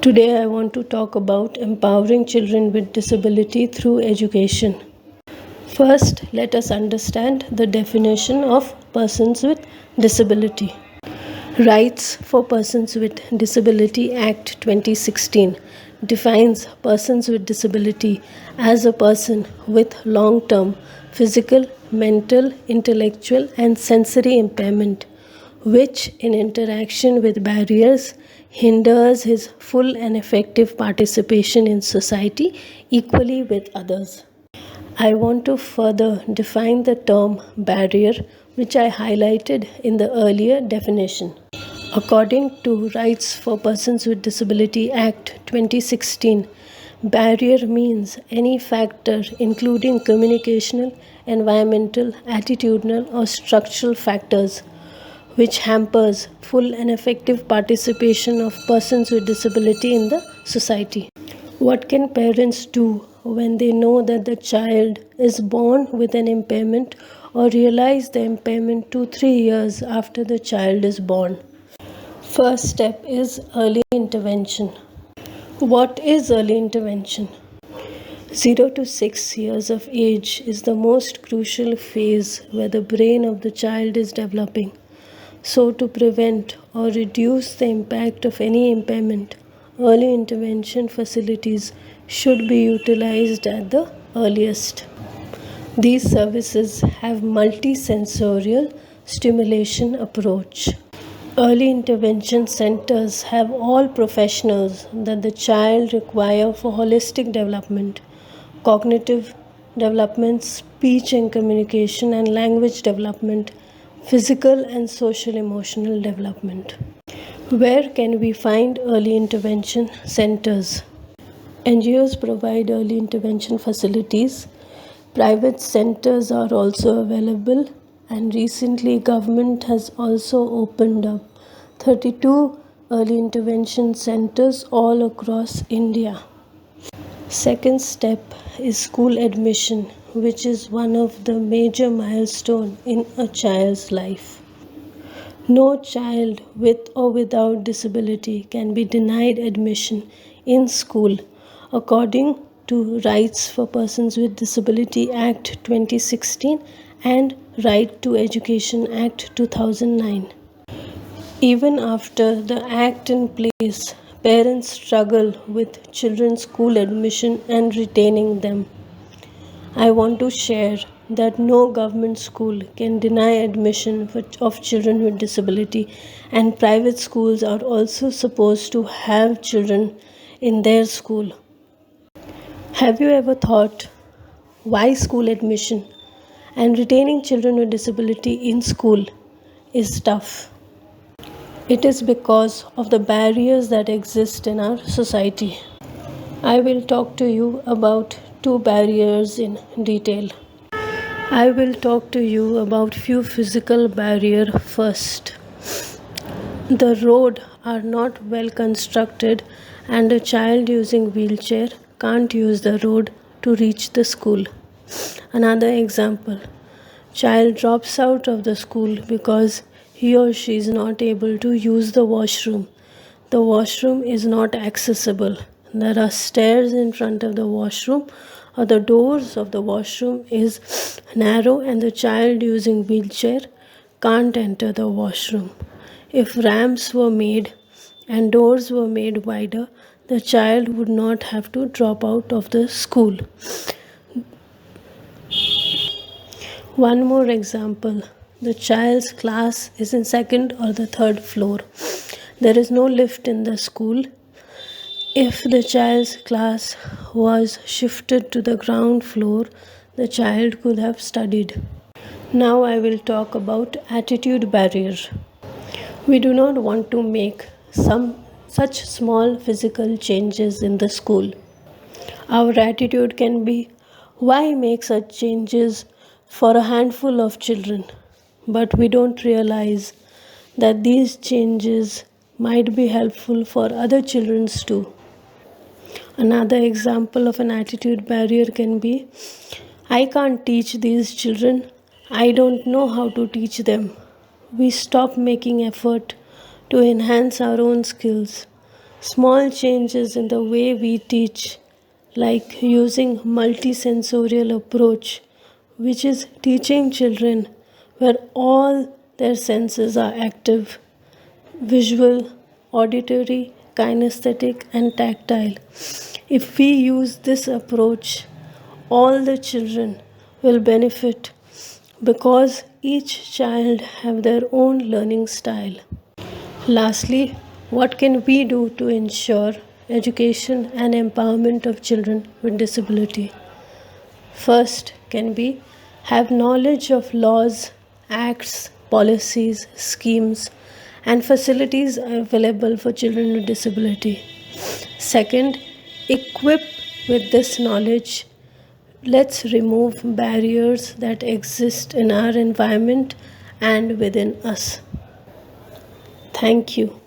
Today I want to talk about empowering children with disability through education. First, let us understand the definition of persons with disability. Rights for Persons with Disability Act 2016 defines persons with disability as a person with long-term physical, mental, intellectual and sensory impairment which in interaction with barriers hinders his full and effective participation in society equally with others. I want to further define the term barrier, which I highlighted in the earlier definition. According to Rights for Persons with Disability Act 2016, barrier means any factor including communicational, environmental, attitudinal or structural factors which hampers full and effective participation of persons with disability in the society. What can parents do when they know that the child is born with an impairment or realize the impairment 2-3 years after the child is born? First step is early intervention. What is early intervention? 0 to 6 years of age is the most crucial phase where the brain of the child is developing. So, to prevent or reduce the impact of any impairment, early intervention facilities should be utilized at the earliest. These services have multisensorial stimulation approach. Early intervention centers have all professionals that the child require for holistic development, cognitive development, speech and communication and language development, physical and social emotional development. Where can we find early intervention centers? NGOs provide early intervention facilities. Private centers are also available, and recently government has also opened up 32 early intervention centers all across India. Second step is school admission, which is one of the major milestones in a child's life. No child with or without disability can be denied admission in school according to Rights for Persons with Disability Act 2016 and Right to Education Act 2009. Even after the act in place, parents struggle with children's school admission and retaining them. I want to share that no government school can deny admission of children with disability, and private schools are also supposed to have children in their school. Have you ever thought why school admission and retaining children with disability in school is tough? It is because of the barriers that exist in our society. I will talk to you about 2 barriers in detail. I will talk to you about few physical barriers first. The roads are not well constructed and a child using wheelchair can't use the road to reach the school. Another example, child drops out of the school because he or she is not able to use the washroom. The washroom is not accessible. There are stairs in front of the washroom or the doors of the washroom is narrow and the child using wheelchair can't enter the washroom. If ramps were made and doors were made wider, the child would not have to drop out of the school. One more example. The child's class is in 2nd or the 3rd floor. There is no lift in the school. If the child's class was shifted to the ground floor, the child could have studied. Now I will talk about attitude barrier. We do not want to make such small physical changes in the school. Our attitude can be, why make such changes for a handful of children? But we don't realize that these changes might be helpful for other children too. Another example of an attitude barrier can be, I can't teach these children. I don't know how to teach them. We stop making effort to enhance our own skills. Small changes in the way we teach, like using multisensorial approach, which is teaching children where all their senses are active: visual, auditory, kinesthetic, and tactile. If we use this approach, all the children will benefit because each child have their own learning style. Lastly, what can we do to ensure education and empowerment of children with disability? First can be have knowledge of laws, acts, policies, schemes, and facilities available for children with disability. Second, equip with this knowledge. Let's remove barriers that exist in our environment and within us. Thank you.